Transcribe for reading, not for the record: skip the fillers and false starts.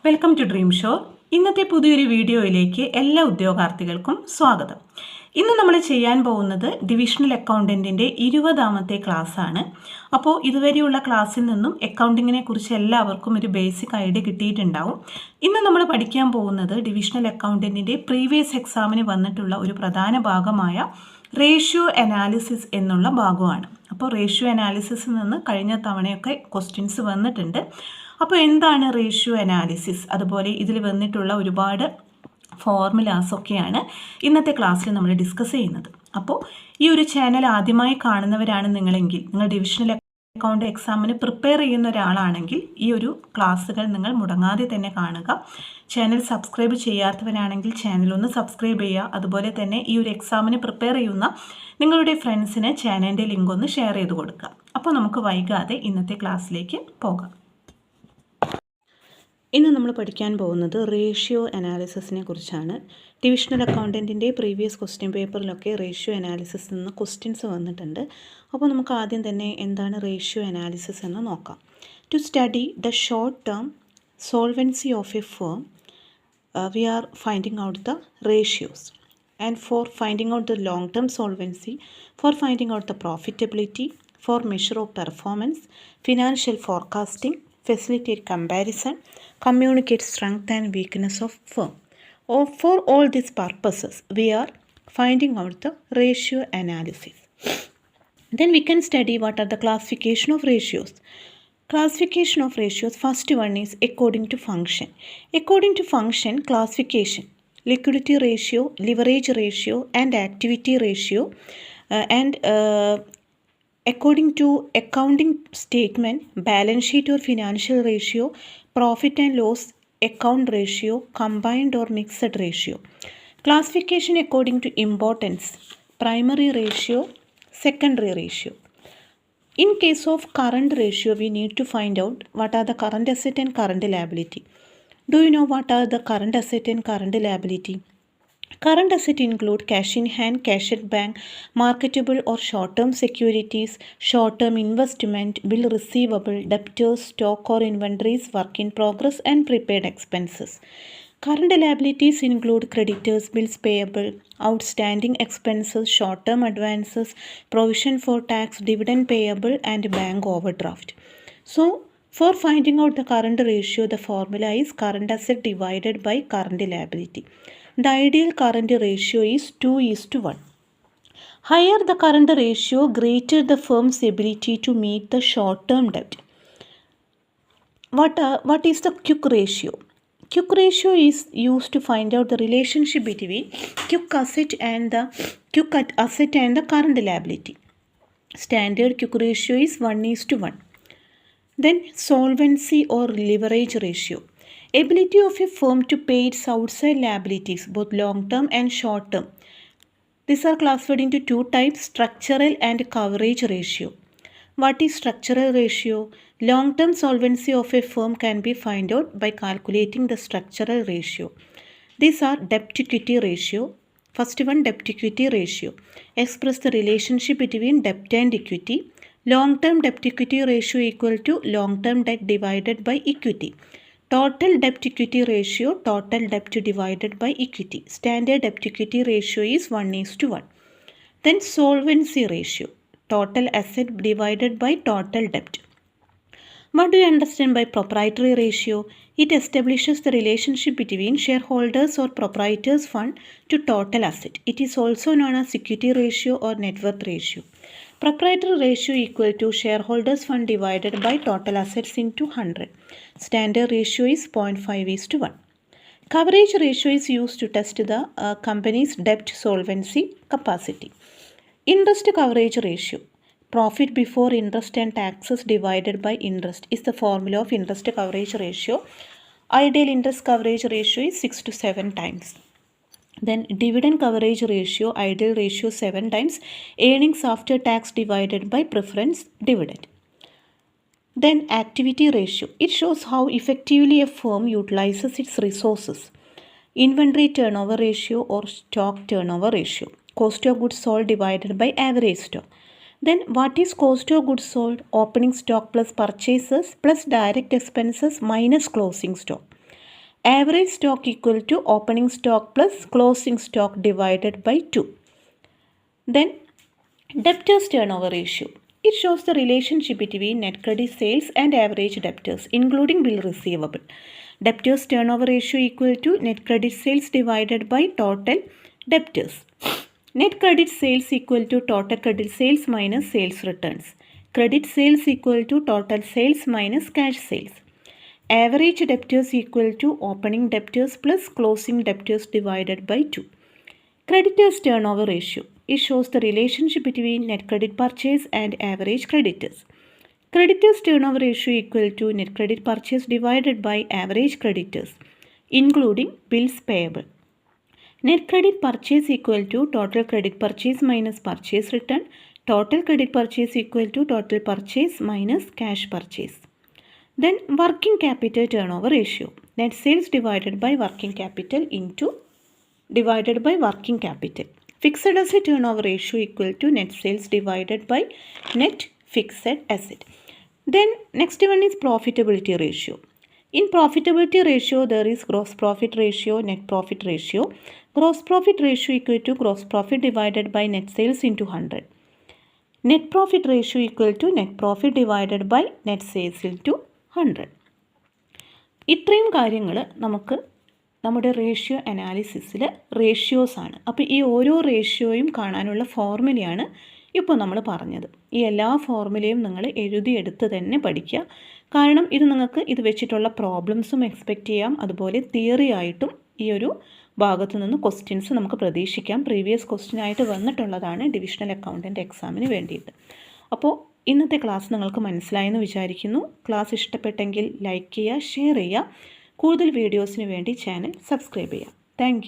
Welcome to dream show. ഇന്നത്തെ പുതിയൊരു വീഡിയോയിലേക്ക് എല്ലാ ഉദ്യോഗാർത്ഥികൾക്കും സ്വാഗതം. ഇന്ന് നമ്മൾ ചെയ്യാൻ പോകുന്നത് ഡിവിഷണൽ അക്കൗണ്ടൻറ്റിൻ്റെ 20ാമത്തെ ക്ലാസ്സാണ്. അപ്പോൾ ഇതുവരെയുള്ള ക്ലാസ്സിൽ നിന്നും അക്കൗണ്ടിങ്ങിനെ കുറിച്ച് എല്ലാവർക്കും ഒരു ബേസിക് ഐഡിയ കിട്ടിയിട്ടുണ്ടാവും. ഇന്ന് നമ്മൾ പഠിക്കാൻ പോകുന്നത് ഡിവിഷണൽ അക്കൗണ്ടൻറ്റിൻ്റെ പ്രീവിയസ് എക്സാമിന് വന്നിട്ടുള്ള ഒരു പ്രധാന ഭാഗമായ റേഷ്യോ അനാലിസിസ് എന്നുള്ള ഭാഗമാണ്. അപ്പോൾ റേഷ്യോ അനാലിസിസിൽ നിന്ന് കഴിഞ്ഞ തവണയൊക്കെ ക്വസ്റ്റ്യൻസ് വന്നിട്ടുണ്ട്. അപ്പോൾ എന്താണ് റേഷ്യോ അനാലിസിസ്, അതുപോലെ ഇതിൽ വന്നിട്ടുള്ള ഒരുപാട് ഫോർമുലാസൊക്കെയാണ് ഇന്നത്തെ ക്ലാസ്സിൽ നമ്മൾ ഡിസ്കസ് ചെയ്യുന്നത്. അപ്പോൾ ഈ ഒരു ചാനൽ ആദ്യമായി കാണുന്നവരാണ് നിങ്ങളെങ്കിൽ, നിങ്ങൾ ഡിവിഷണൽ അക്കൗണ്ട് എക്സാമിന് പ്രിപ്പയർ ചെയ്യുന്ന ഒരാളാണെങ്കിൽ ഈ ഒരു ക്ലാസ്സുകൾ നിങ്ങൾ മുടങ്ങാതെ തന്നെ കാണുക. ചാനൽ സബ്സ്ക്രൈബ് ചെയ്യാത്തവരാണെങ്കിൽ ചാനൽ ഒന്ന് സബ്സ്ക്രൈബ് ചെയ്യുക. അതുപോലെ തന്നെ ഈ ഒരു എക്സാമിന് പ്രിപ്പയർ ചെയ്യുന്ന നിങ്ങളുടെ ഫ്രണ്ട്സിന് ചാനലിൻ്റെ ലിങ്ക് ഒന്ന് ഷെയർ ചെയ്ത് കൊടുക്കുക. അപ്പോൾ നമുക്ക് വൈകാതെ ഇന്നത്തെ ക്ലാസ്സിലേക്ക് പോകാം. ഇന്ന് നമ്മൾ പഠിക്കാൻ പോകുന്നത് റേഷ്യോ അനാലിസിസിനെ കുറിച്ചാണ്. ഡിവിഷണൽ അക്കൗണ്ടൻറ്റിൻ്റെ പ്രീവിയസ് ക്വസ്റ്റ്യൻ പേപ്പറിലൊക്കെ റേഷ്യോ അനാലിസിസ് നിന്ന് ക്വസ്റ്റ്യൻസ് വന്നിട്ടുണ്ട്. അപ്പോൾ നമുക്ക് ആദ്യം തന്നെ എന്താണ് റേഷ്യോ അനാലിസിസ് എന്ന് നോക്കാം. To study the short term solvency of a firm we are finding out the ratios, and for finding out the long term solvency, for finding out the profitability, for measure of performance, financial forecasting, facilitate comparison, communicate strength and weakness of firm. For all these purposes, we are finding out the ratio analysis. Then we can study what are the classification of ratios. Classification of ratios, first one is according to function. According to function classification, liquidity ratio, leverage ratio and activity ratio, and according to accounting statement, balance sheet or financial ratio, profit and loss account ratio, combined or mixed ratio. Classification according to importance, primary ratio, secondary ratio. In case of current ratio, we need to find out what are the current asset and current liability. Do you know what are the current asset and current liability? Current asset include cash in hand, cash at bank, marketable or short-term securities, short-term investment, bill receivable, debtors, stock or inventories, work in progress and prepaid expenses. Current liabilities include creditors, bills payable, outstanding expenses, short-term advances, provision for tax, dividend payable and bank overdraft. So, for finding out the current ratio, the formula is current asset divided by current liability. The ideal current ratio is 2:1. Higher the current ratio, greater the firm's ability to meet the short-term debt. What is the quick ratio? Quick ratio is used to find out the relationship between quick asset and the current liability. Standard quick ratio is 1:1. Then solvency or leverage ratio. Ability of a firm to pay its outside liabilities, both long term and short term. These are classified into two types, structural and coverage ratio. What is structural ratio? Long term solvency of a firm can be found out by calculating the structural ratio. These are debt equity ratio. First one, debt equity ratio. Express the relationship between debt and equity. Long-term debt equity ratio equal to long-term debt divided by equity. Total debt equity ratio, total debt divided by equity. Standard debt equity ratio is 1:1. Then solvency ratio, total asset divided by total debt. What do you understand by proprietary ratio? It establishes the relationship between shareholders or proprietors fund to total asset. It is also known as equity ratio or net worth ratio. Proprietary ratio equal to shareholders fund divided by total assets into 100. Standard ratio is 0.5:1. Coverage ratio is used to test the company's debt solvency capacity. Interest coverage ratio. Profit before interest and taxes divided by interest is the formula of interest coverage ratio. Ideal interest coverage ratio is 6 to 7 times. Then dividend coverage ratio, ideal ratio 7 times. Earnings after tax divided by preference dividend. Then activity ratio. It shows how effectively a firm utilizes its resources. Inventory turnover ratio or stock turnover ratio. Cost of goods sold divided by average stock. Then what is cost of goods sold? Opening stock plus purchases plus direct expenses minus closing stock. Average stock equal to opening stock plus closing stock divided by 2. Then debtors turnover ratio. It shows the relationship between net credit sales and average debtors, including bill receivable. Debtors turnover ratio equal to net credit sales divided by total debtors. Net credit sales equal to total credit sales minus sales returns. Credit sales equal to total sales minus cash sales. Average debtors equal to opening debtors plus closing debtors divided by 2. Creditors turnover ratio. It shows the relationship between net credit purchase and average creditors. Creditors turnover ratio equal to net credit purchase divided by average creditors, including bills payable. Net credit purchase equal to total credit purchase minus purchase return. Total credit purchase equal to total purchase minus cash purchase. Then working capital turnover ratio. Net sales divided by working capital divided by working capital. Fixed asset turnover ratio equal to net sales divided by net fixed asset. Then next one is profitability ratio. In profitability ratio, there is gross profit ratio, net profit ratio. Gross profit ratio equal to gross profit divided by net sales into 100. Net profit ratio equal to net profit divided by net sales into 100. ഇത്രയും കാര്യങ്ങൾ നമുക്ക് നമ്മുടെ ratio അനാലിസിസിൽ ratios ആണ്. അപ്പോൾ ഈ ഓരോ റേഷ്യോയും കാണാനുള്ള ഫോർമുലയാണ് ഇപ്പോൾ നമ്മൾ പറഞ്ഞത്. ഈ എല്ലാ ഫോർമുലയും നിങ്ങൾ എഴുതിയെടുത്ത് തന്നെ പഠിക്കുക. കാരണം ഇത് നിങ്ങൾക്ക് ഇത് വെച്ചിട്ടുള്ള പ്രോബ്ലംസും എക്സ്പെക്റ്റ് ചെയ്യാം. അതുപോലെ തിയറി ആയിട്ടും ഈ ഒരു ഭാഗത്തു നിന്ന് ക്വസ്റ്റ്യൻസ് നമുക്ക് പ്രതീക്ഷിക്കാം. പ്രീവിയസ് ക്വസ്റ്റ്യനായിട്ട് വന്നിട്ടുള്ളതാണ് ഡിവിഷണൽ അക്കൗണ്ടൻറ്റ് എക്സാമിന് വേണ്ടിയിട്ട്. അപ്പോൾ ഇന്നത്തെ ക്ലാസ് നിങ്ങൾക്ക് മനസ്സിലായെന്ന് വിചാരിക്കുന്നു. ക്ലാസ് ഇഷ്ടപ്പെട്ടെങ്കിൽ ലൈക്ക് ചെയ്യുക, ഷെയർ ചെയ്യുക. കൂടുതൽ വീഡിയോസിന് വേണ്ടി ചാനൽ സബ്സ്ക്രൈബ് ചെയ്യുക. താങ്ക്